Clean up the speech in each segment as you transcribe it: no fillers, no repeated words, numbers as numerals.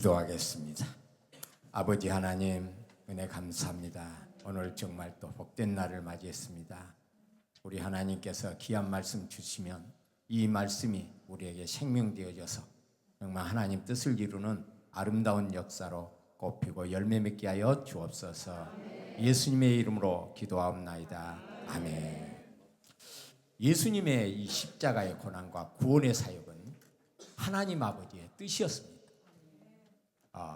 기도하겠습니다. 아버지 하나님, 은혜 감사합니다. 오늘 정말 또 복된 날을 맞이했습니다. 우리 하나님께서 귀한 말씀 주시면 이 말씀이 우리에게 생명되어져서 정말 하나님 뜻을 이루는 아름다운 역사로 꽃피고 열매 맺게 하여 주옵소서. 예수님의 이름으로 기도하옵나이다. 아멘. 예수님의 이 십자가의 고난과 구원의 사역은 하나님 아버지의 뜻이었습니다.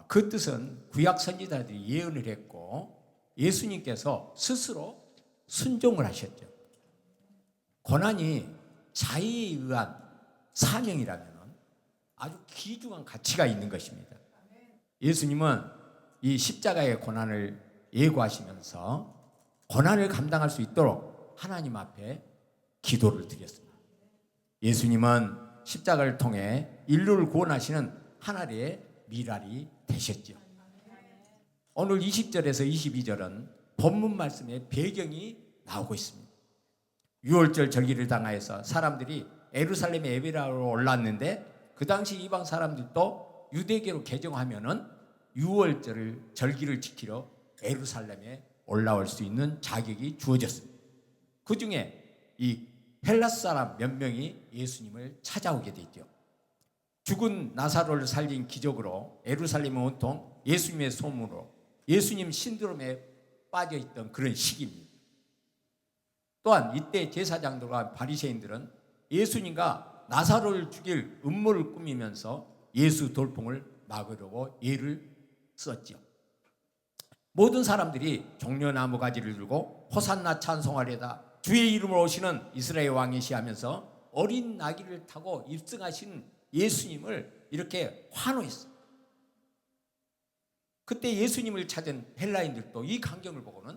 그 뜻은 구약 선지자들이 예언을 했고 예수님께서 스스로 순종을 하셨죠. 고난이 자의에 의한 사명이라면 아주 귀중한 가치가 있는 것입니다. 예수님은 이 십자가의 고난을 예고하시면서 고난을 감당할 수 있도록 하나님 앞에 기도를 드렸습니다. 예수님은 십자가를 통해 인류를 구원하시는 하나님의 미랄이 되셨죠. 오늘 20절에서 22절은 본문 말씀의 배경이 나오고 있습니다. 유월절 절기를 당하여서 사람들이 예루살렘의 예배라로 올랐는데 그 당시 이방 사람들도 유대교로 개정하면은 유월절을 절기를 지키러 예루살렘에 올라올 수 있는 자격이 주어졌습니다. 그 중에 이 헬라스 사람 몇 명이 예수님을 찾아오게 됐죠. 죽은 나사로를 살린 기적으로 예루살렘은 온통 예수님의 소문으로 예수님 신드롬에 빠져있던 그런 시기입니다. 또한 이때 제사장들과 바리새인들은 예수님과 나사로를 죽일 음모를 꾸미면서 예수 돌풍을 막으려고 예를 썼죠. 모든 사람들이 종려나무 가지를 들고 호산나 찬송하려다 주의 이름으로 오시는 이스라엘 왕이시 하면서 어린 나귀를 타고 입성하신 예수님을 이렇게 환호했어요. 그때 예수님을 찾은 헬라인들도 이 광경을 보고는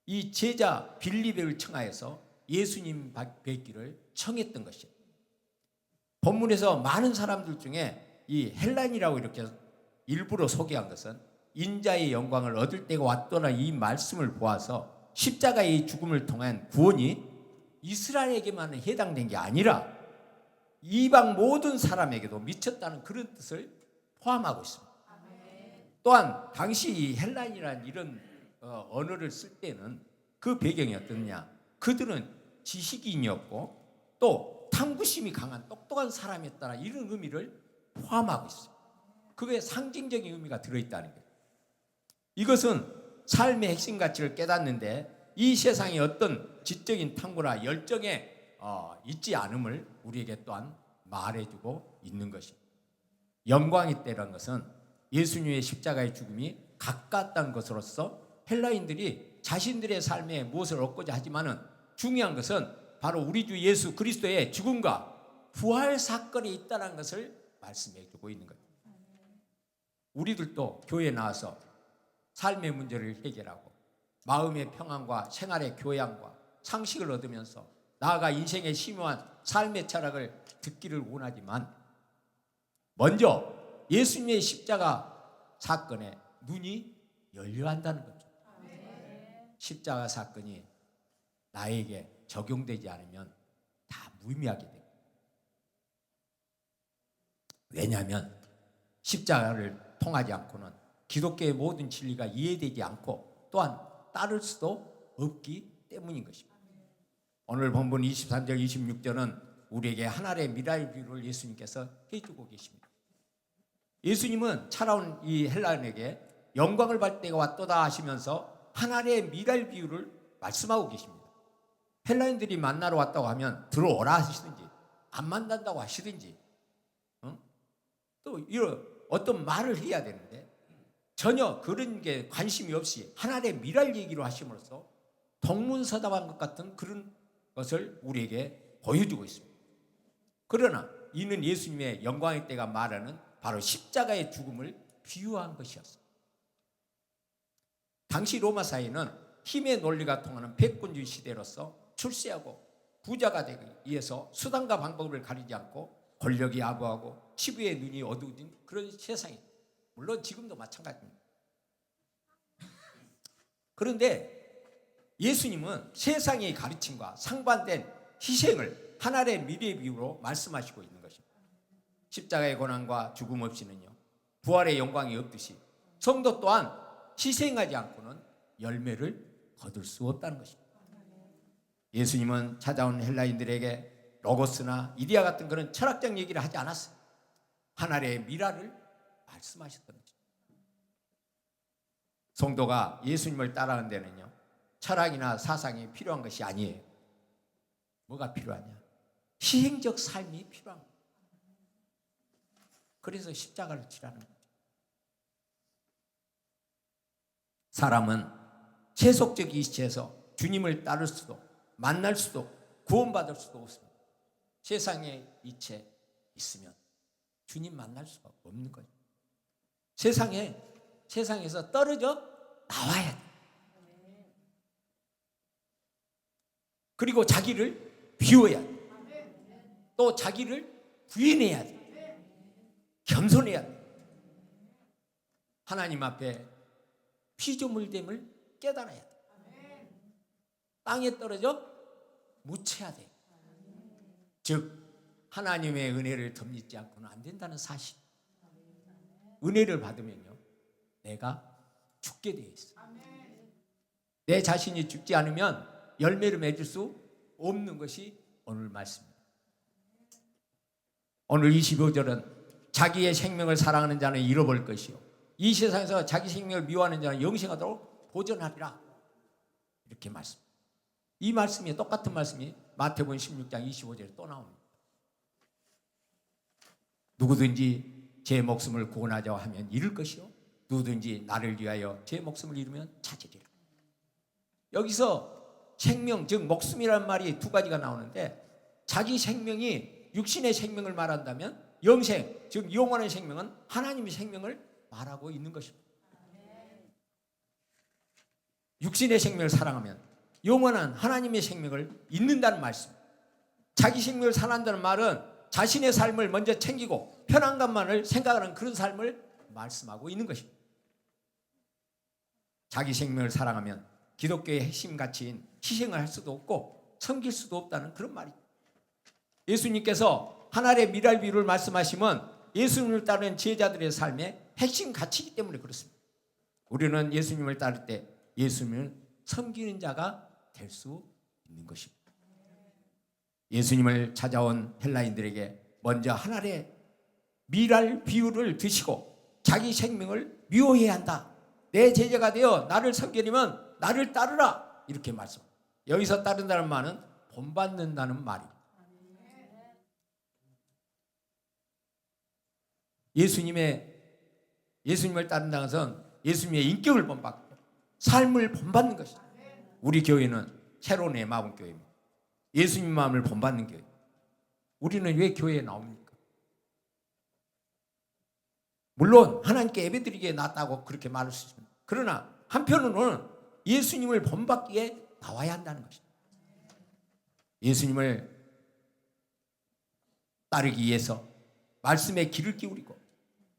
이 제자 빌립을 청하여서 예수님 뵙기를 청했던 것이에요. 본문에서 많은 사람들 중에 이 헬라인이라고 이렇게 일부러 소개한 것은 인자의 영광을 얻을 때가 왔더라 이 말씀을 보아서 십자가의 죽음을 통한 구원이 이스라엘에게만 해당된 게 아니라 이방 모든 사람에게도 미쳤다는 그런 뜻을 포함하고 있습니다. 또한 당시 이 헬라인이라는 이런 언어를 쓸 때는 그 배경이 어떻냐? 그들은 지식인이었고 또 탐구심이 강한 똑똑한 사람이었다는 이런 의미를 포함하고 있어요. 그게 상징적인 의미가 들어있다는 거예요. 이것은 삶의 핵심 가치를 깨닫는데 이 세상의 어떤 지적인 탐구나 열정에 있지 않음을 우리에게 또한 말해주고 있는 것입니다. 영광의 때라는 것은 예수님의 십자가의 죽음이 가까웠다는 것으로서 헬라인들이 자신들의 삶에 무엇을 얻고자 하지만은 중요한 것은 바로 우리 주 예수 그리스도의 죽음과 부활 사건이 있다는 것을 말씀해주고 있는 거예요. 우리들도 교회에 나와서 삶의 문제를 해결하고 마음의 평안과 생활의 교양과 상식을 얻으면서 나아가 인생의 심오한 삶의 철학을 듣기를 원하지만 먼저 예수님의 십자가 사건에 눈이 열려야 한다는 거죠. 십자가 사건이 나에게 적용되지 않으면 다 무의미하게 됩니다. 왜냐하면 십자가를 통하지 않고는 기독교의 모든 진리가 이해되지 않고 또한 따를 수도 없기 때문인 것입니다. 오늘 본문 23절 26절은 우리에게 하나의 미랄 비유를 예수님께서 해주고 계십니다. 예수님은 차라운 이 헬라인에게 영광을 받을 때가 왔도다 하시면서 하나의 미랄 비유를 말씀하고 계십니다. 헬라인들이 만나러 왔다고 하면 들어오라 하시든지 안 만난다고 하시든지 또 이런 어떤 말을 해야 되는데 전혀 그런 게 관심이 없이 하나의 미랄 얘기로 하심으로써 동문서답한 것 같은 그런 것을 우리에게 보여주고 있습니다. 그러나 이는 예수님의 영광의 때가 말하는 바로 십자가의 죽음을 비유한 것이었습니다. 당시 로마 사회는 힘의 논리가 통하는 백군주의 시대로서 출세하고 부자가 되기 위해서 수단과 방법을 가리지 않고 권력이 아부하고 치부의 눈이 어두워진 그런 세상입니다. 물론 지금도 마찬가지입니다. 그런데 예수님은 세상의 가르침과 상반된 희생을 하나의 미래의 비유로 말씀하시고 있는 것입니다. 십자가의 고난과 죽음 없이는요 부활의 영광이 없듯이 성도 또한 희생하지 않고는 열매를 거둘 수 없다는 것입니다. 예수님은 찾아온 헬라인들에게 로고스나 이데아 같은 그런 철학적 얘기를 하지 않았어요. 하나님의 미라를 말씀하셨던 거죠. 성도가 예수님을 따라가는 데는요 철학이나 사상이 필요한 것이 아니에요. 뭐가 필요하냐? 희생적 삶이 필요한 거예요. 그래서 십자가를 지라는 거죠. 사람은 세속적 이치에서 주님을 따를 수도 만날 수도 구원받을 수도 없습니다. 세상의 이치에 있으면 주님 만날 수가 없는 거죠. 세상에서 떨어져 나와야 돼. 그리고 자기를 비워야 돼. 또 자기를 부인해야 돼. 겸손해야 돼. 하나님 앞에 피조물됨을 깨달아야 돼. 땅에 떨어져 묻혀야 돼. 즉 하나님의 은혜를 덧입지 않고는 안 된다는 사실. 은혜를 받으면요 내가 죽게 되어 있어. 내 자신이 죽지 않으면 열매를 맺을 수 없는 것이 오늘 말씀입니다. 오늘 25절은 자기의 생명을 사랑하는 자는 잃어버릴 것이요 이 세상에서 자기 생명을 미워하는 자는 영생하도록 보존하리라. 이렇게 말씀. 이 말씀이 똑같은 말씀이 마태복음 16장 25절에 또 나옵니다. 누구든지 제 목숨을 구원하자 하면 잃을 것이요 누구든지 나를 위하여 제 목숨을 잃으면 찾으리라. 여기서 생명 즉 목숨이라는 말이 두 가지가 나오는데 자기 생명이 육신의 생명을 말한다면 영생 즉 영원한 생명은 하나님의 생명을 말하고 있는 것입니다. 육신의 생명을 사랑하면 영원한 하나님의 생명을 잊는다는 말씀. 자기 생명을 사랑한다는 말은 자신의 삶을 먼저 챙기고 편안감만을 생각하는 그런 삶을 말씀하고 있는 것입니다. 자기 생명을 사랑하면 기독교의 핵심 가치인 희생을 할 수도 없고 섬길 수도 없다는 그런 말이죠. 예수님께서 하나님의 미랄 비유를 말씀하시면 예수님을 따르는 제자들의 삶의 핵심 가치이기 때문에 그렇습니다. 우리는 예수님을 따를 때 예수님을 섬기는 자가 될 수 있는 것입니다. 예수님을 찾아온 헬라인들에게 먼저 하나님의 미랄 비유를 드시고 자기 생명을 미워해야 한다. 내 제자가 되어 나를 섬기려면 나를 따르라. 이렇게 말씀. 여기서 따른다는 말은 본받는다는 말입니다. 예수님을 따른다는 것은 예수님의 인격을 본받고 삶을 본받는 것이다. 우리 교회는 새로운 마음 교회입니다. 예수님 마음을 본받는 교회. 우리는 왜 교회에 나옵니까? 물론 하나님께 예배드리기에 낫다고 그렇게 말할 수 있습니다. 그러나 한편으로는 예수님을 본받기에 나와야 한다는 것입니다. 예수님을 따르기 위해서 말씀에 귀를 기울이고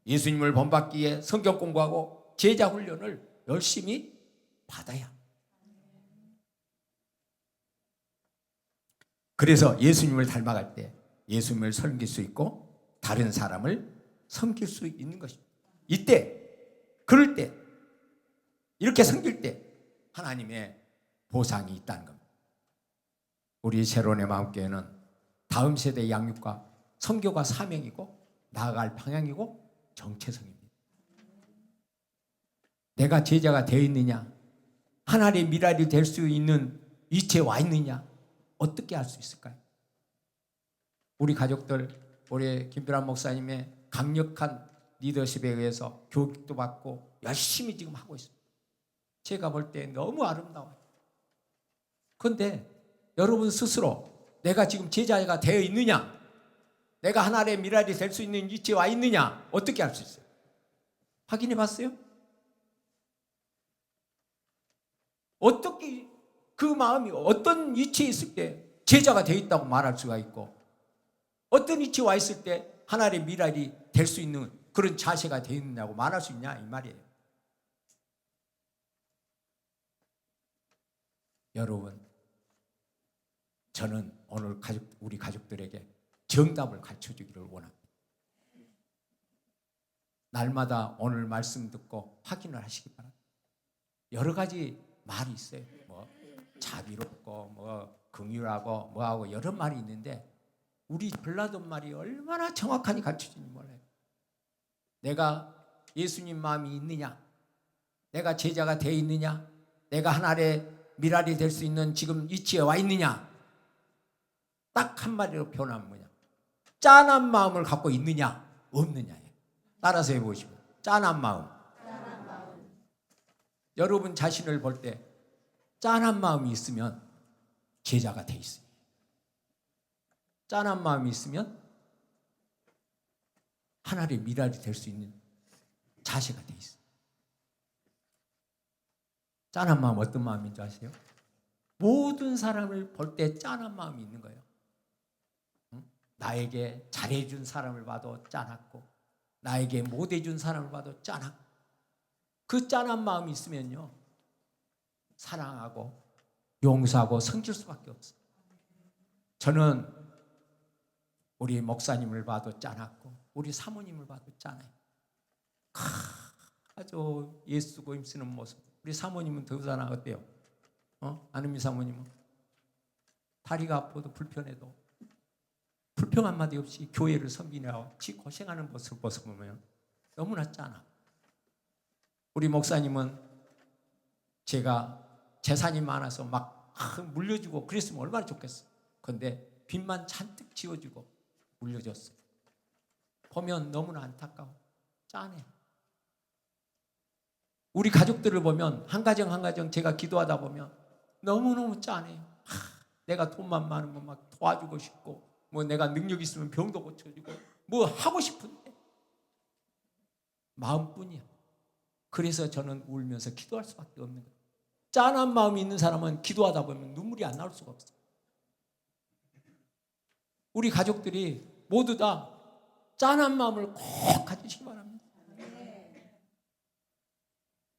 예수님을 본받기 위해 성경 공부하고 제자 훈련을 열심히 받아야 합니다. 그래서 예수님을 닮아갈 때 예수님을 섬길 수 있고 다른 사람을 섬길 수 있는 것입니다. 그럴 때 이렇게 섬길 때 하나님의 보상이 있다는 겁니다. 우리 새로운의 마음교회는 다음 세대의 양육과 선교가 사명이고 나아갈 방향이고 정체성입니다. 내가 제자가 되어 있느냐, 하나님의 미랄이 될 수 있는 위치에 와 있느냐, 어떻게 알 수 있을까요? 우리 가족들, 우리 김필환 목사님의 강력한 리더십에 의해서 교육도 받고 열심히 지금 하고 있습니다. 제가 볼 때 너무 아름다워요. 그런데 여러분 스스로 내가 지금 제자가 되어 있느냐, 내가 하나님의 미랄이 될 수 있는 위치에 와 있느냐, 어떻게 알 수 있어요? 확인해 봤어요? 어떻게 그 마음이 어떤 위치에 있을 때 제자가 되어 있다고 말할 수가 있고 어떤 위치에 와 있을 때 하나님의 미랄이 될 수 있는 그런 자세가 되어 있느냐고 말할 수 있냐 이 말이에요. 여러분, 저는 오늘 우리 가족들에게 정답을 가르쳐 주기를 원합니다. 날마다 오늘 말씀 듣고 확인을 하시기 바랍니다. 여러 가지 말이 있어요. 뭐 자비롭고 뭐 긍휼하고 뭐하고 여러 말이 있는데 우리 전라도 말이 얼마나 정확하게 가르쳐주는지 몰라요. 내가 예수님 마음이 있느냐, 내가 제자가 되어 있느냐, 내가 하나의 미랄이 될 수 있는 지금 위치에 와 있느냐, 딱 한마디로 표현하면 뭐냐, 짠한 마음을 갖고 있느냐 없느냐. 따라서 해보시고, 짠한 마음. 여러분 자신을 볼 때 짠한 마음이 있으면 제자가 돼 있어요. 짠한 마음이 있으면 하나의 미랄이 될 수 있는 자세가 돼 있어요. 짠한 마음 어떤 마음인 줄 아세요? 모든 사람을 볼 때 짠한 마음이 있는 거예요. 나에게 잘해준 사람을 봐도 짠하고 나에게 못해준 사람을 봐도 짠하고 그 짠한 마음이 있으면요 사랑하고 용서하고 성질 수밖에 없어요. 저는 우리 목사님을 봐도 짠하고 우리 사모님을 봐도 짠해요. 아주 예수고 힘쓰는 모습. 우리 사모님은 더 짠하겠대요. 아는미 사모님은 다리가 아파도 불편해도 불평 한마디 없이 교회를 섬기느라고 지 고생하는 모습을 보면 너무나 짠하. 우리 목사님은 제가 재산이 많아서 막 물려주고 그랬으면 얼마나 좋겠어요. 그런데 빚만 잔뜩 지어주고 물려줬어요. 보면 너무나 안타까워. 짠해. 우리 가족들을 보면 한 가정 한 가정 제가 기도하다 보면 너무너무 짠해요. 내가 돈만 많으면 막 도와주고 싶고 뭐 내가 능력 있으면 병도 고쳐주고 뭐 하고 싶은데 마음뿐이야. 그래서 저는 울면서 기도할 수밖에 없는 거예요. 짠한 마음이 있는 사람은 기도하다 보면 눈물이 안 나올 수가 없어요. 우리 가족들이 모두 다 짠한 마음을 꼭 가지시기 바랍니다.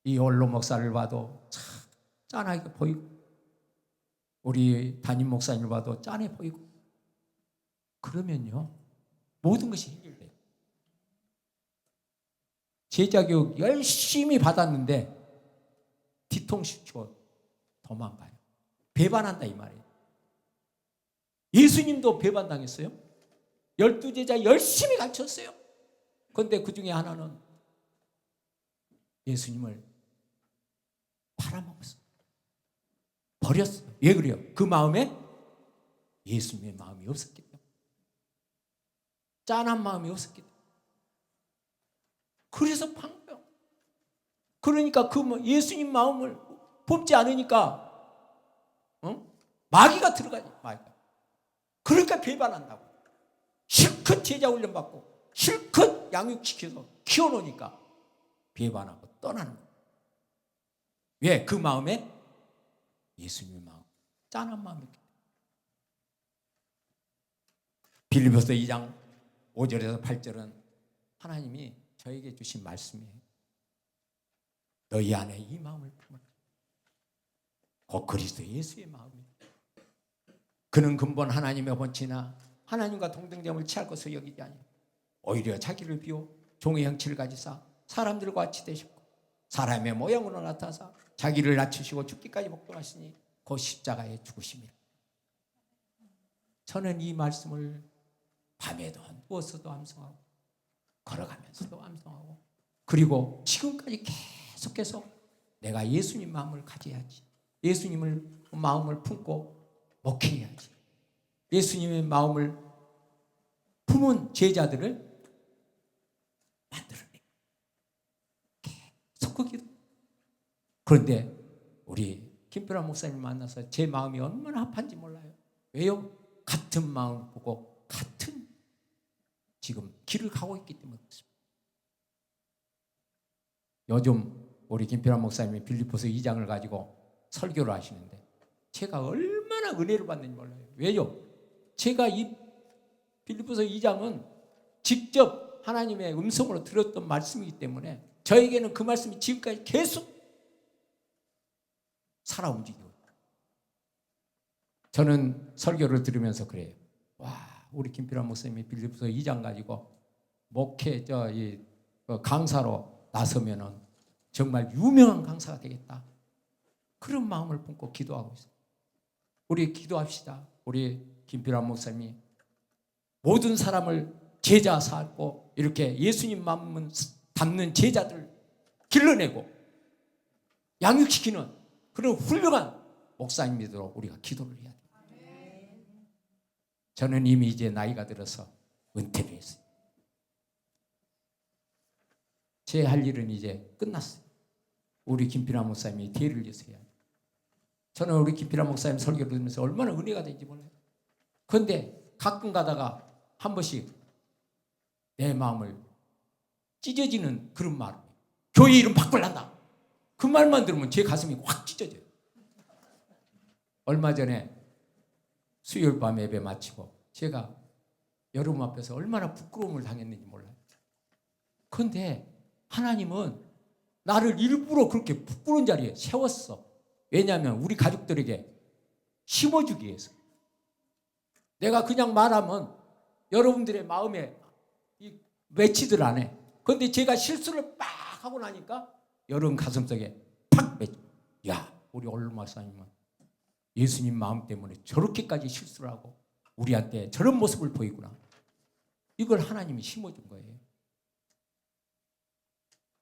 이 원로 목사를 봐도 참 짠하게 보이고 우리 담임 목사님을 봐도 짠해 보이고 그러면요 모든 것이 해결돼요. 제자 교육 열심히 받았는데 뒤통수 치고 도망가요. 배반한다 이 말이에요. 예수님도 배반당했어요. 12제자 열심히 가르쳤어요. 그런데 그 중에 하나는 예수님을 팔아먹었어요. 버렸어요. 왜 그래요? 그 마음에 예수님의 마음이 없었기 때문에. 짠한 마음이 없었기 때문에. 그래서 판 거예요. 그러니까 그 예수님 마음을 뽑지 않으니까 마귀가 들어가지. 마귀가. 그러니까 배반한다고. 실컷 제자 훈련 받고 실컷 양육시켜서 키워놓으니까 배반하고 떠나는 거예요. 왜? 그 마음에 예수님의 마음, 짠한 마음이 있기 때문에. 빌립보서 2장 5절에서 8절은 하나님이 저에게 주신 말씀이에요. 너희 안에 이 마음을 품으라. 곧 그리스도 예수의 마음이에요. 그는 근본 하나님의 본체나 하나님과 동등됨을 취할 것을 여기지 아니하고 오히려 자기를 비워 종의 형체를 가지사 사람들과 같이 되셨고 사람의 모양으로 나타나사 자기를 낮추시고 죽기까지 복종하시니 그 십자가에 죽으심이라. 저는 이 말씀을 밤에도 누워서도 암송하고 걸어가면서도 암송하고 그리고 지금까지 계속해서 내가 예수님 마음을 가져야지. 예수님을 마음을 품고 목회해야지. 예수님의 마음을 품은 제자들을 만들어내. 계속 그 기도. 그런데 우리 김필환 목사님 만나서 제 마음이 얼마나 합한지 몰라요. 왜요? 같은 마음을 보고 같은 지금 길을 가고 있기 때문에 그렇습니다. 요즘 우리 김필환 목사님이 빌립보서 2장을 가지고 설교를 하시는데 제가 얼마나 은혜를 받는지 몰라요. 왜요? 제가 이 빌립보서 2장은 직접 하나님의 음성으로 들었던 말씀이기 때문에 저에게는 그 말씀이 지금까지 계속 살아 움직이고 저는 설교를 들으면서 그래요. 와, 우리 김필환 목사님이 빌립보서 2장 가지고 목회 강사로 나서면은 정말 유명한 강사가 되겠다. 그런 마음을 품고 기도하고 있어요. 우리 기도합시다. 우리 김필환 목사님이 모든 사람을 제자 삼고 이렇게 예수님 마음을 담는 제자들 길러내고 양육시키는 그런 훌륭한 목사님이 되도록 우리가 기도를 해야 돼요. 저는 이미 이제 나이가 들어서 은퇴를 했어요. 제 할 일은 이제 끝났어요. 우리 김필환 목사님이 대를 이어서 해야 돼요. 저는 우리 김필환 목사님 설교를 들으면서 얼마나 은혜가 되는지 몰라요. 그런데 가끔 가다가 한 번씩 내 마음을 찢어지는 그런 말이에요. 교회 이름 바꾸란다. 그 말만 들으면 제 가슴이 확 찢어져요. 얼마 전에 수요일 밤 예배 마치고 제가 여러분 앞에서 얼마나 부끄러움을 당했는지 몰라요. 그런데 하나님은 나를 일부러 그렇게 부끄러운 자리에 세웠어. 왜냐하면 우리 가족들에게 심어주기 위해서. 내가 그냥 말하면 여러분들의 마음에 맺히들 안 해. 그런데 제가 실수를 빡 하고 나니까 여러분 가슴속에 팍 맺혀. 야, 우리 얼른 목사님은 예수님 마음 때문에 저렇게까지 실수를 하고 우리한테 저런 모습을 보이구나. 이걸 하나님이 심어준 거예요.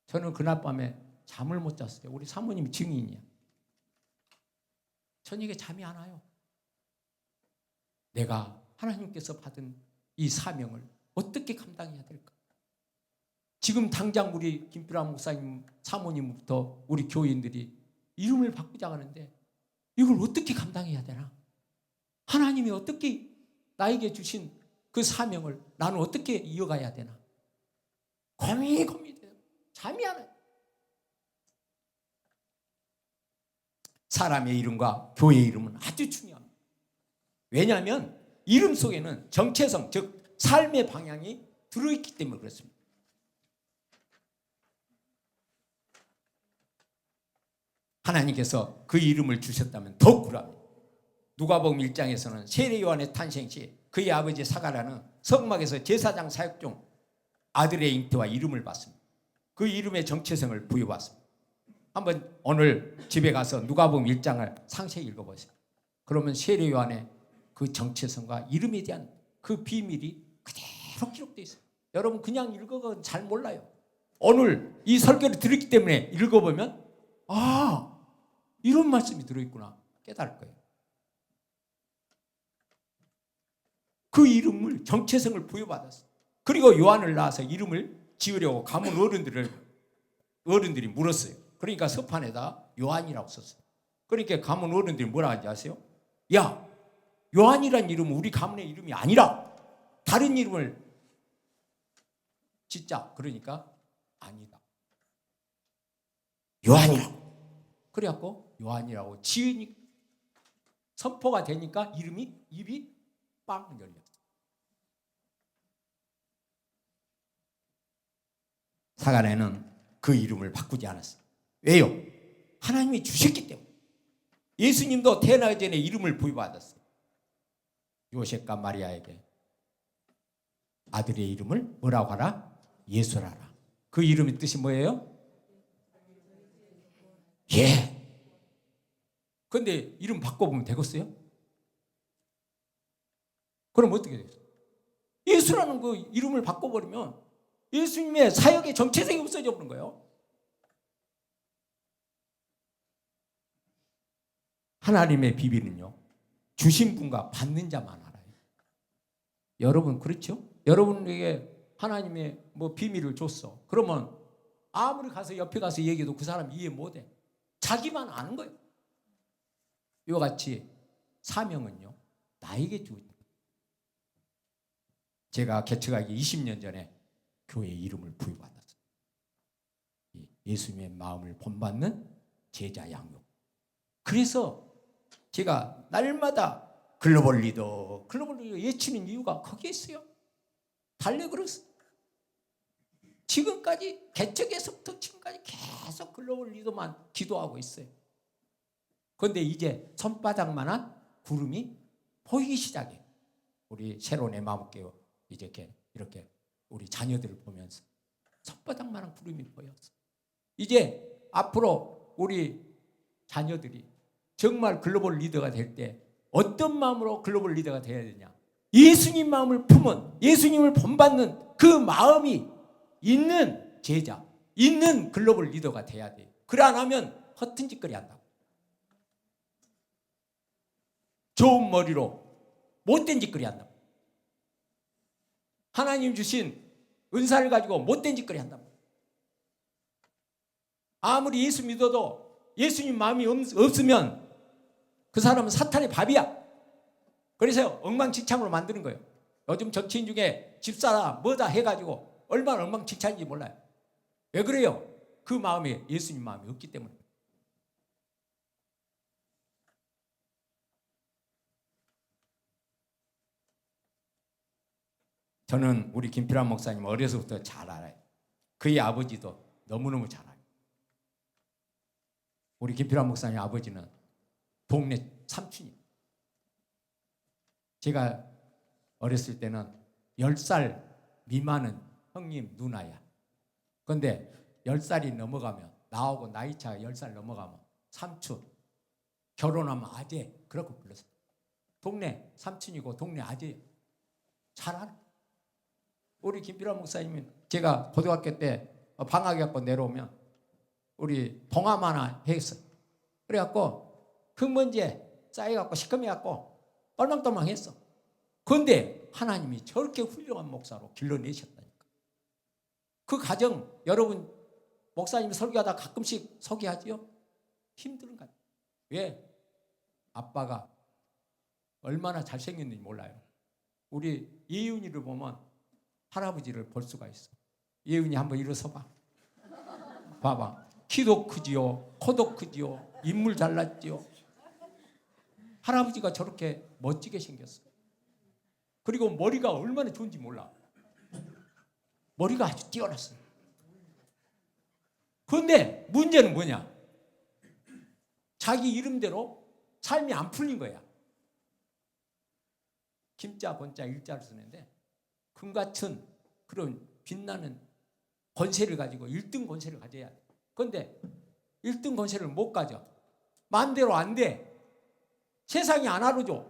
저는 그날 밤에 잠을 못 잤어요. 우리 사모님이 증인이야. 저녁에 잠이 안 와요. 내가 하나님께서 받은 이 사명을 어떻게 감당해야 될까? 지금 당장 우리 김필환 목사님 사모님부터 우리 교인들이 이름을 바꾸자고 하는데 이걸 어떻게 감당해야 되나? 하나님이 어떻게 나에게 주신 그 사명을 나는 어떻게 이어가야 되나? 고민이 돼요. 잠이 안 와요. 사람의 이름과 교회의 이름은 아주 중요합니다. 왜냐하면 이름 속에는 정체성, 즉 삶의 방향이 들어있기 때문에 그렇습니다. 하나님께서 그 이름을 주셨다면 더욱 그러합니다. 누가복음 1장에서는 세례 요한의 탄생 시 그의 아버지 사가랴는 성막에서 제사장 사역 중 아들의 잉태와 이름을 받습니다. 그 이름의 정체성을 부여받습니다. 한번 오늘 집에 가서 누가복음 1장을 상세히 읽어보세요. 그러면 세례 요한의 그 정체성과 이름에 대한 그 비밀이 그대로 기록되어 있어요. 여러분 그냥 읽어도 잘 몰라요. 오늘 이 설교를 들었기 때문에 읽어보면 아, 이런 말씀이 들어있구나 깨달을 거예요. 그 이름을 정체성을 부여받았어요. 그리고 요한을 낳아서 이름을 지으려고 가문 어른들이 물었어요. 그러니까 서판에다 요한이라고 썼어요. 그러니까 가문 어른들이 뭐라 하는지 아세요? 야, 요한이란 이름은 우리 가문의 이름이 아니라 다른 이름을 짓자. 그러니까 아니다. 요한이라고. 그래갖고 요한이라고 지으니 선포가 되니까 입이 빵 열렸어요. 사가랴는 그 이름을 바꾸지 않았어요. 왜요? 하나님이 주셨기 때문에. 예수님도 태어나기 전에 이름을 부여받았어요. 요셉과 마리아에게 아들의 이름을 뭐라고 하라? 예수라라. 그 이름의 뜻이 뭐예요? 예. 그런데 이름 바꿔보면 되겠어요? 그럼 어떻게 되겠어요? 예수라는 그 이름을 바꿔버리면 예수님의 사역의 정체성이 없어져 버린 거예요. 하나님의 비밀은요, 주신 분과 받는 자만 알아요. 여러분 그렇죠? 여러분에게 하나님의 뭐 비밀을 줬어. 그러면 아무리 가서 옆에 가서 얘기해도 그 사람 이해 못해. 자기만 아는 거예요. 이와 같이 사명은요, 나에게 주어진 거예요. 제가 개척하기 20년 전에 교회 이름을 부여받았어요. 예수님의 마음을 본받는 제자 양육. 그래서 제가 날마다 글로벌 리더 외치는 이유가 거기에 있어요. 달래그랬어요. 지금까지 개척에서부터 지금까지 계속 글로벌 리더만 기도하고 있어요. 그런데 이제 손바닥만한 구름이 보이기 시작해요. 우리 새로운 내 마음께 이제 이렇게 우리 자녀들을 보면서 손바닥만한 구름이 보였어. 이제 앞으로 우리 자녀들이 정말 글로벌 리더가 될 때 어떤 마음으로 글로벌 리더가 돼야 되냐? 예수님 마음을 품은, 예수님을 본받는 그 마음이 있는 제자, 있는 글로벌 리더가 돼야 돼요. 그래 안 하면 허튼 짓거리 한다고. 좋은 머리로 못된 짓거리 한다고. 하나님 주신 은사를 가지고 못된 짓거리 한다고. 아무리 예수 믿어도 예수님 마음이 없으면 그 사람은 사탄의 밥이야. 그래서 엉망진창으로 만드는 거예요. 요즘 정치인 중에 집사라 뭐다 해가지고 얼마나 엉망진창인지 몰라요. 왜 그래요? 그 마음에 예수님 마음이 없기 때문에. 저는 우리 김필환 목사님 어려서부터 잘 알아요. 그의 아버지도 너무너무 잘 알아요. 우리 김필환 목사님 아버지는 동네 삼촌이에요. 제가 어렸을 때는 10살 미만은 형님 누나야. 그런데 10살이 넘어가면 나하고 나이차가 10살 넘어가면 삼촌, 결혼하면 아재 그렇게 불렀어요. 동네 삼촌이고 동네 아재예요. 잘 알아. 우리 김필환 목사님은 제가 고등학교 때 방학이 갖고 내려오면 우리 동화 하나 했어. 그래갖고 흙먼지에 쌓여갖고 시커매갖고 똘망똘망했어. 그런데 하나님이 저렇게 훌륭한 목사로 길러내셨다니까. 그 가정 여러분 목사님이 설교하다 가끔씩 소개하지요. 힘든 거. 왜? 아빠가 얼마나 잘생겼는지 몰라요. 우리 예윤이를 보면 할아버지를 볼 수가 있어. 예윤이 한번 일어서봐. 봐봐. 키도 크지요. 코도 크지요. 인물 잘났지요. 할아버지가 저렇게 멋지게 생겼어. 그리고 머리가 얼마나 좋은지 몰라. 머리가 아주 뛰어났어요. 그런데 문제는 뭐냐? 자기 이름대로 삶이 안 풀린 거야. 김자, 권자, 일자를 쓰는데 금같은 그런 빛나는 권세를 가지고 1등 권세를 가져야 돼. 그런데 1등 권세를 못 가져. 마음대로 안 돼. 세상이 안 알아줘.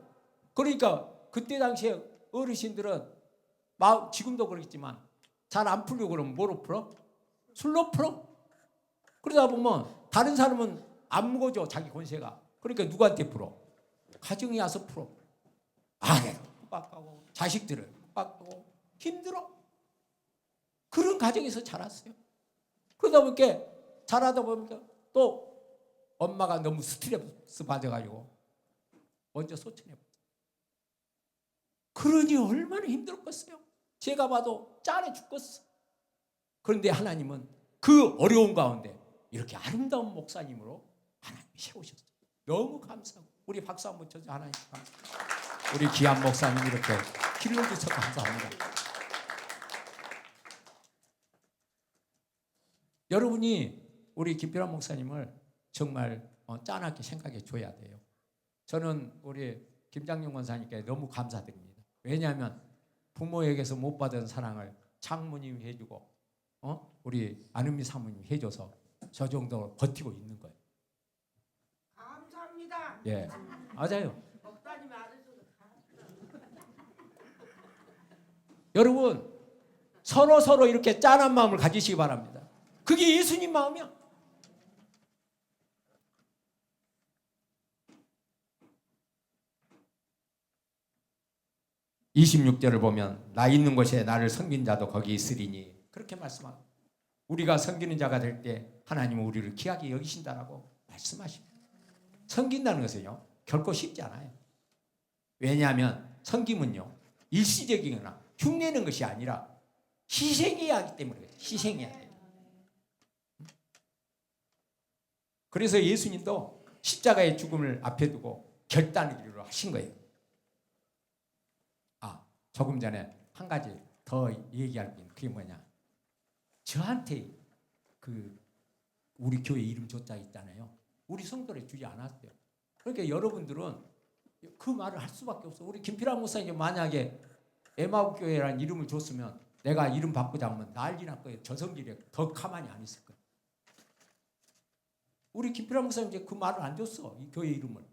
그러니까 그때 당시에 어르신들은 지금도 그렇겠지만 잘 안 풀려고 그러면 뭐로 풀어? 술로 풀어. 그러다 보면 다른 사람은 안 먹어줘 자기 권세가. 그러니까 누구한테 풀어? 가정에 와서 풀어. 아내를 빡하고 자식들을 빡하고 힘들어. 그런 가정에서 자랐어요. 그러다 보니까 자라다 보니까 또 엄마가 너무 스트레스 받아가지고 먼저 소천해버렸어요. 그러니 얼마나 힘들었겠어요. 제가 봐도 짠해 죽겠어. 그런데 하나님은 그 어려운 가운데 이렇게 아름다운 목사님으로 하나님이 세우셨어요. 너무 감사하고 우리 박수 한번 쳐줘. 하나님 감사합니다. 우리 귀한 목사님 이렇게 길러주셔서 감사합니다. 여러분이 우리 김필환 목사님을 정말 짠하게 생각해 줘야 돼요. 저는 우리 김장용 권사님께 너무 감사드립니다. 왜냐하면 부모에게서 못 받은 사랑을 장모님이 해주고 우리 안은미 사모님이 해줘서 저 정도 버티고 있는 거예요. 감사합니다. 예, 맞아요. 목사님 아들도 여러분 서로 이렇게 짠한 마음을 가지시기 바랍니다. 그게 예수님 마음이야. (26절을) 보면 나 있는 곳에 나를 섬긴 자도 거기 있으리니 그렇게 말씀합니다. 우리가 섬기는 자가 될 때 하나님은 우리를 귀하게 여기신다라고 말씀하십니다. 섬긴다는 것은요 결코 쉽지 않아요. 왜냐하면 섬김은요 일시적이거나 흉내는 것이 아니라 희생해야 하기 때문에 그래요. 희생해야 돼요. 그래서 예수님도 십자가의 죽음을 앞에 두고 결단을 하신 거예요. 조금 전에 한 가지 더 얘기할 게 그게 뭐냐? 저한테 그 우리 교회 이름 줬자 있잖아요. 우리 성도에 주지 않았어요. 그러니까 여러분들은 그 말을 할 수밖에 없어. 우리 김필환 목사님 만약에 에마우 교회라는 이름을 줬으면 내가 이름 바꾸자 하면 난리 날 거예요. 저성질에 더 가만히 안 있을 거예요. 우리 김필환 목사님 이제 그 말을 안 줬어. 이 교회 이름을.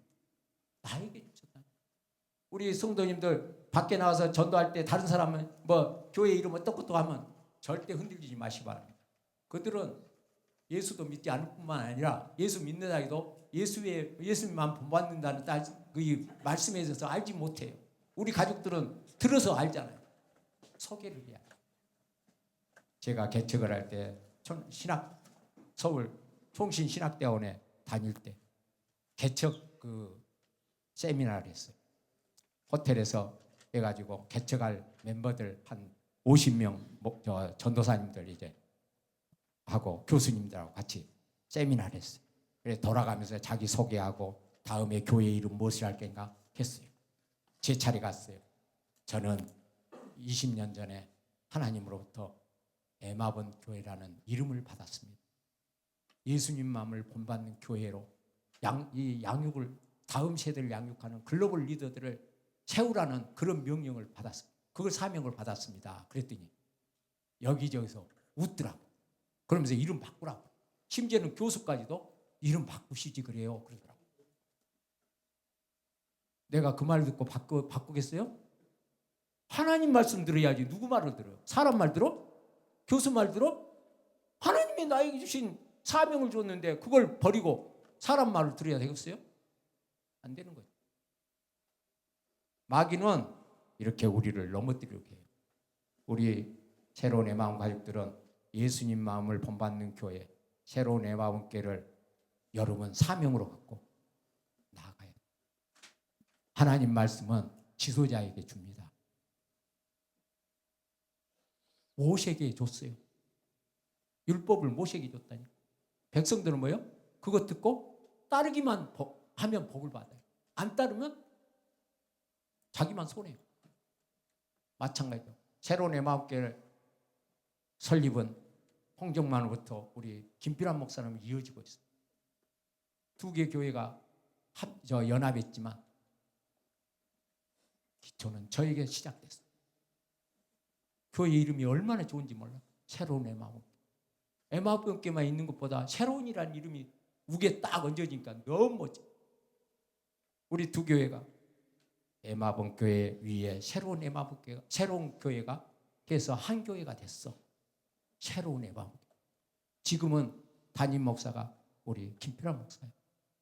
나에게 줬다. 우리 성도님들 밖에 나와서 전도할 때 다른 사람은 뭐 교회 이름 어떻고 하면 절대 흔들리지 마시기 바랍니다. 그들은 예수도 믿지 않을 뿐만 아니라 예수 믿는다 해도 예수님만 본받는다는 그 말씀에 있어서 알지 못해요. 우리 가족들은 들어서 알잖아요. 소개를 해야 돼요. 제가 개척을 할 때 서울 총신신학대원에 다닐 때 개척 그 세미나를 했어요. 호텔에서 해가지고 개척할 멤버들 한 50명 전도사님들 이제 하고 교수님들하고 같이 세미나를 했어요. 그래서 돌아가면서 자기 소개하고 다음에 교회 이름 무엇을 할 건가 했어요. 제 차례 갔어요. 저는 20년 전에 하나님으로부터 에마본 교회라는 이름을 받았습니다. 예수님 마음을 본받는 교회로 이 양육을 다음 세대를 양육하는 글로벌 리더들을 세우라는 그런 명령을 받았습니다. 그걸 사명을 받았습니다. 그랬더니 여기저기서 웃더라고. 그러면서 이름 바꾸라고. 심지어는 교수까지도 이름 바꾸시지 그래요. 그러더라고. 내가 그 말 듣고 바꾸겠어요? 하나님 말씀 들어야지. 누구 말을 들어요? 사람 말 들어? 교수 말 들어? 하나님이 나에게 주신 사명을 줬는데 그걸 버리고 사람 말을 들어야 되겠어요? 안 되는 거죠. 마귀는 이렇게 우리를 넘어뜨리게 해요. 우리 새로운 내 마음 가족들은 예수님 마음을 본받는 교회, 새로운 내 마음 교회를 여러분 사명으로 갖고 나아가야 돼요. 하나님 말씀은 지도자에게 줍니다. 모세에게 줬어요. 율법을 모세에게 줬다니. 백성들은 뭐예요? 그거 듣고 따르기만 하면 복을 받아요. 안 따르면 자기만 손해요. 마찬가지죠. 새로운 내 마음교회를 설립은 홍정만으로부터 우리 김필환 목사님이 이어지고 있어요. 두 개 교회가 연합했지만 기초는 저에게 시작됐어요. 교회 이름이 얼마나 좋은지 몰라요. 새로운 내 마음. 에마음교회만 있는 것보다 새로운이라는 이름이 우기에 딱 얹어지니까 너무 멋져. 우리 두 교회가 에마음교회 위에 새로운 에마음교회가 새로운 교회가 돼서 한 교회가 됐어. 새로운 에마음. 지금은 담임 목사가 우리 김필환 목사예요.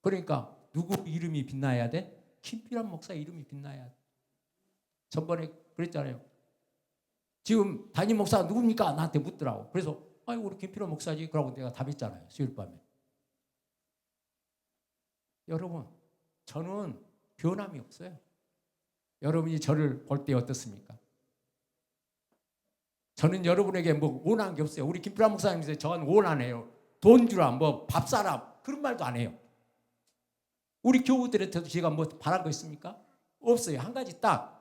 그러니까 누구 이름이 빛나야 돼? 김필환 목사 이름이 빛나야 돼. 전번에 그랬잖아요. 지금 담임 목사가 누굽니까? 나한테 묻더라고. 그래서 우리 김필환 목사지. 그러고 내가 답했잖아요. 수요일 밤에. 여러분, 저는 변함이 없어요. 여러분이 저를 볼 때 어떻습니까? 저는 여러분에게 뭐 원하는 게 없어요. 우리 김필환 목사님께서 저는 원 안 해요. 돈 주라, 뭐 밥 사라 그런 말도 안 해요. 우리 교우들한테도 제가 뭐 바란 거 있습니까? 없어요. 한 가지 딱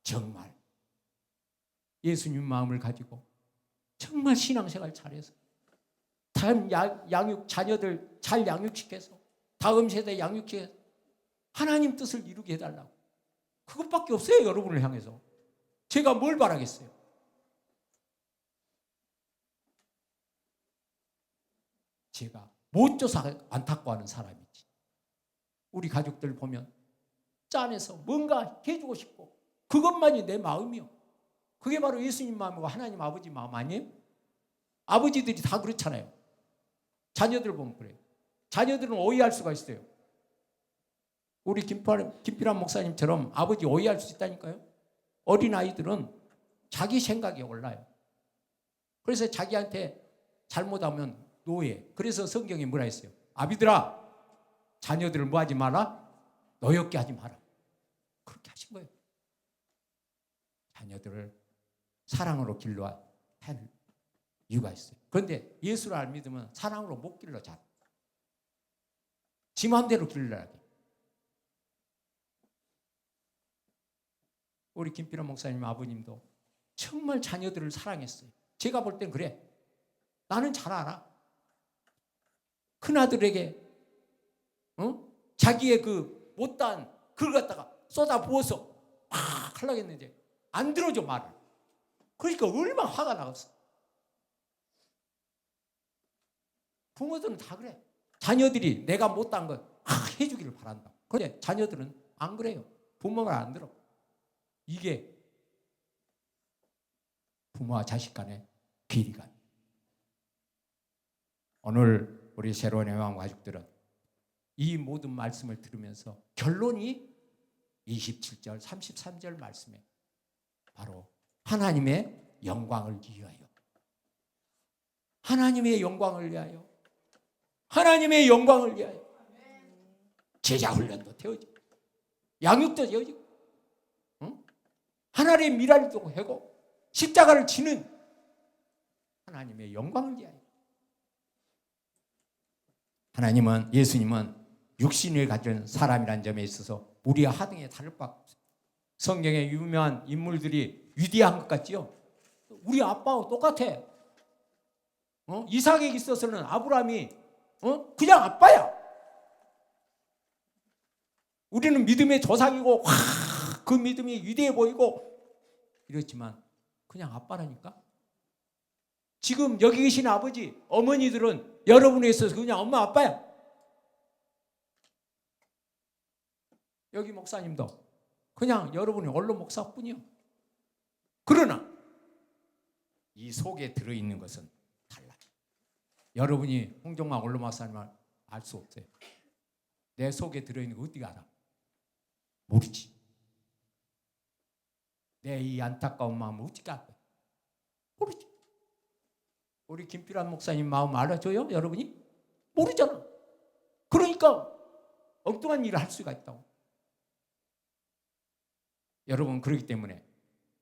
정말 예수님 마음을 가지고 정말 신앙생활 잘해서 다음 양육 자녀들 잘 양육시켜서 다음 세대 양육시켜서 하나님 뜻을 이루게 해달라고. 그것밖에 없어요. 여러분을 향해서. 제가 뭘 바라겠어요. 제가 못 줘서 안타까워하는 사람이지. 우리 가족들 보면 짠해서 뭔가 해주고 싶고 그것만이 내 마음이요. 그게 바로 예수님 마음이고 하나님 아버지 마음 아니에요? 아버지들이 다 그렇잖아요. 자녀들 보면 그래요. 자녀들은 오해할 수가 있어요. 우리 김필환 목사님처럼 아버지 오해할 수 있다니까요. 어린아이들은 자기 생각이 올라요. 그래서 자기한테 잘못하면 노예. 그래서 성경에 뭐라 했어요? 아비들아, 자녀들을 뭐 하지 마라? 노엽게 하지 마라. 그렇게 하신 거예요. 자녀들을 사랑으로 길러야 할 이유가 있어요. 그런데 예수를 안 믿으면 사랑으로 못 길러 잘. 지 마음대로 길러야 돼. 우리 김필환 목사님 아버님도 정말 자녀들을 사랑했어요. 제가 볼 땐 그래. 나는 잘 알아. 큰아들에게 자기의 그 못다한 그걸 갖다가 쏟아 부어서 막 하려고 했는데 안 들어줘 말을. 그러니까 얼마나 화가 나갔어. 부모들은 다 그래. 자녀들이 내가 못한 거 해주기를 바란다. 그런데 자녀들은 안 그래요. 부모 말 안 들어. 이게 부모와 자식 간의 괴리가. 오늘 우리 새로운 애망 가족들은 이 모든 말씀을 들으면서 결론이 27절, 33절 말씀에 바로 하나님의 영광을 위하여, 하나님의 영광을 위하여, 하나님의 영광을 위하여 제자 훈련도 되어지고 양육도 되어지고, 응? 하나님의 미랄도 하고 십자가를 지는 하나님의 영광을 위하여. 하나님은, 예수님은 육신을 가진 사람이라는 점에 있어서 우리와 하등에 다를 바 없어요. 성경의 유명한 인물들이 위대한 것 같지요? 우리 아빠하고 똑같아. 이삭에게 있어서는 아브라함이 그냥 아빠야. 우리는 믿음의 조상이고 그 믿음이 위대해 보이고 이렇지만 그냥 아빠라니까. 지금 여기 계신 아버지, 어머니들은 여러분에 있어서 그냥 엄마 아빠야. 여기 목사님도 그냥 여러분이 언론 목사뿐이요. 그러나 이 속에 들어있는 것은 달라요. 여러분이 홍종만 언론 목사님을 알 수 없어요. 내 속에 들어있는 거 어떻게 알아? 모르지. 내 이 안타까운 마음을 어떻게 알아? 모르지. 우리 김필환 목사님 마음 알아줘요? 여러분이? 모르잖아. 그러니까 엉뚱한 일을 할 수가 있다고. 여러분, 그렇기 때문에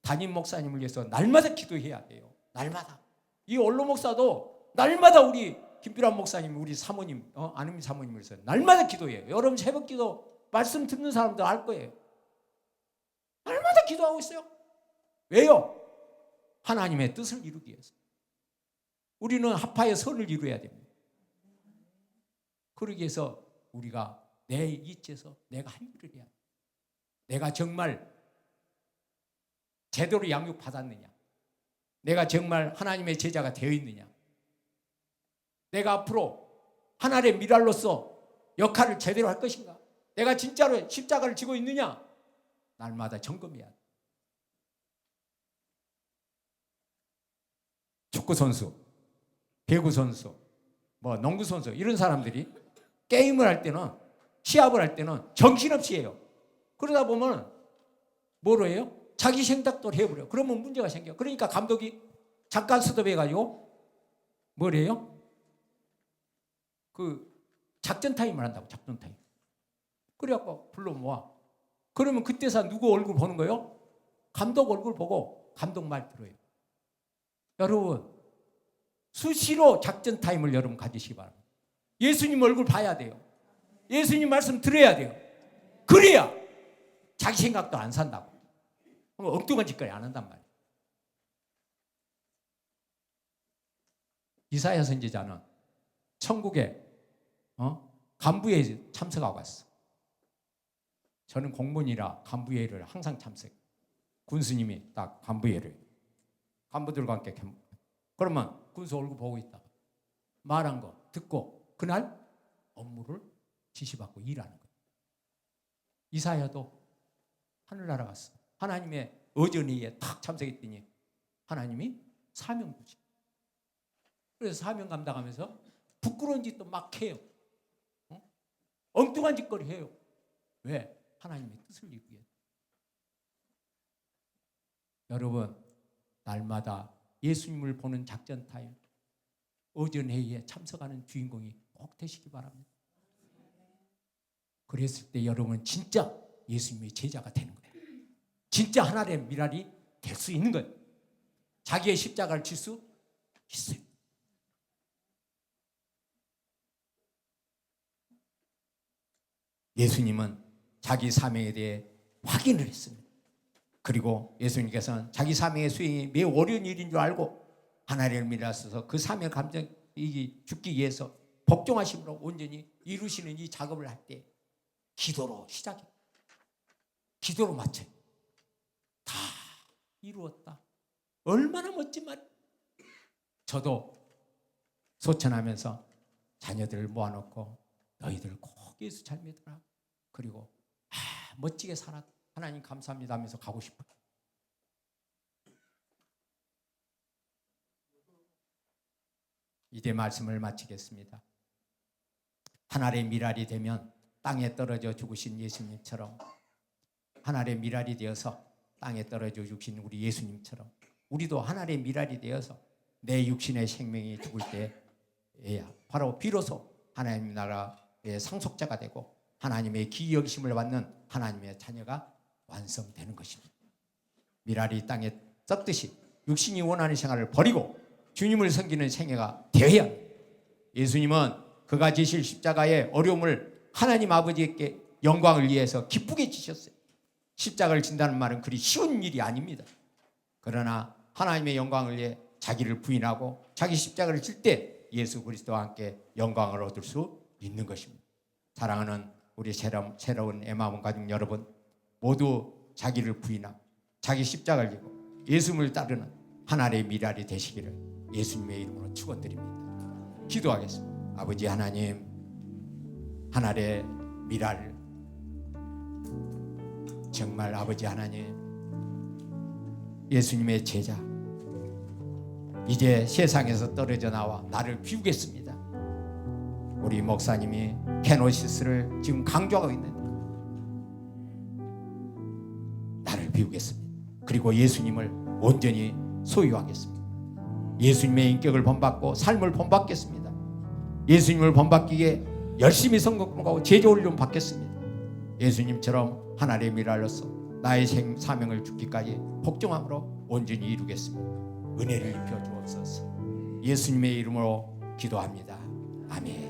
담임 목사님을 위해서 날마다 기도해야 돼요. 날마다. 이 언론 목사도 날마다 우리 김필환 목사님, 우리 사모님, 안은미 사모님을 위해서 날마다 기도해요. 여러분 새벽 기도 말씀 듣는 사람들 알 거예요. 날마다 기도하고 있어요. 왜요? 하나님의 뜻을 이루기 위해서. 우리는 합하여 선을 이루어야 됩니다. 그러기 위해서 우리가 내 이치에서 내가 할 일을 해야 돼. 내가 정말 제대로 양육받았느냐? 내가 정말 하나님의 제자가 되어 있느냐? 내가 앞으로 하나님의 미랄로서 역할을 제대로 할 것인가? 내가 진짜로 십자가를 지고 있느냐? 날마다 점검해야 돼. 축구 선수, 배구 선수, 농구 선수 이런 사람들이 게임을 할 때는, 시합을 할 때는 정신없이 해요. 그러다 보면 뭐로 해요? 자기 생각도 해버려. 그러면 문제가 생겨. 그러니까 감독이 잠깐 스톱해가지고 뭘 해요? 그 작전 타임을 한다고. 작전 타임. 그래갖고 불러 모아. 그러면 그때서 누구 얼굴 보는 거예요? 감독 얼굴 보고 감독 말 들어요. 여러분, 수시로 작전 타임을 여러분 가지시기 바랍니다. 예수님 얼굴 봐야 돼요. 예수님 말씀 들어야 돼요. 그래야 자기 생각도 안 산다고. 엉뚱한 짓거리 안 한단 말이에요. 이사야 선지자는 천국에 간부회에 참석하고 왔어. 저는 공무원이라 간부회의를 항상 참석. 군수님이 딱 간부회의를. 간부들과 함께. 그러면 군수 얼굴 보고 있다가 말한 거 듣고 그날 업무를 지시받고 일하는 거예요. 이사야도 하늘나라 갔어. 하나님의 어전회의에 탁 참석했더니 하나님이 사명 주시. 그래서 사명 감당하면서 부끄러운 짓도 막 해요. 엉뚱한 짓거리 해요. 왜? 하나님의 뜻을 이루기 위해. 여러분, 날마다 예수님을 보는 작전 타임, 어전회의에 참석하는 주인공이 꼭 되시기 바랍니다. 그랬을 때 여러분은 진짜 예수님의 제자가 되는 거예요. 진짜 하나님의 미랄이 될 수 있는 거예요. 자기의 십자가를 질 수 있어요. 예수님은 자기 사명에 대해 확인을 했습니다. 그리고 예수님께서는 자기 사명의 수행이 매우 어려운 일인 줄 알고 하나님을 믿어서 그 사명 감정이 죽기 위해서 복종하심으로 온전히 이루시는 이 작업을 할 때 기도로 시작해. 기도로 마쳐요. 다 이루었다. 얼마나 멋진 말. 저도 소천하면서 자녀들을 모아놓고 너희들 꼭 예수 잘 믿어라. 그리고 멋지게 살아. 하나님 감사합니다 하면서 가고 싶어요. 이제 말씀을 마치겠습니다. 하늘의 미랄이 되면 땅에 떨어져 죽으신 예수님처럼, 하늘의 미랄이 되어서 땅에 떨어져 죽으신 우리 예수님처럼 우리도 하늘의 미랄이 되어서 내 육신의 생명이 죽을 때에야 바로 비로소 하나님 나라의 상속자가 되고 하나님의 기이 여기심을 받는 하나님의 자녀가 완성되는 것입니다. 미랄이 땅에 썩듯이 육신이 원하는 생활을 버리고 주님을 섬기는 생애가 되어야 합니다. 예수님은 그가 지실 십자가의 어려움을 하나님 아버지께 영광을 위해서 기쁘게 지셨어요. 십자가를 진다는 말은 그리 쉬운 일이 아닙니다. 그러나 하나님의 영광을 위해 자기를 부인하고 자기 십자가를 질 때 예수 그리스도와 함께 영광을 얻을 수 있는 것입니다. 사랑하는 우리 새로운 에마음 가족 여러분, 모두 자기를 부인하고 자기 십자가를 지고 예수님을 따르는 하늘의 미랄이 되시기를 예수님의 이름으로 축원드립니다. 기도하겠습니다. 아버지 하나님, 하늘의 미랄, 정말 아버지 하나님, 예수님의 제자, 이제 세상에서 떨어져 나와 나를 비우겠습니다. 우리 목사님이 케노시스를 지금 강조하고 있는데 나를 비우겠습니다. 그리고 예수님을 온전히 소유하겠습니다. 예수님의 인격을 본받고 삶을 본받겠습니다. 예수님을 본받기에 열심히 성공하고 제자훈련 받겠습니다. 예수님처럼 하늘의 미랄로서 나의 사명을 죽기까지 복종함으로 온전히 이루겠습니다. 은혜를 입혀 주옵소서. 예수님의 이름으로 기도합니다. 아멘.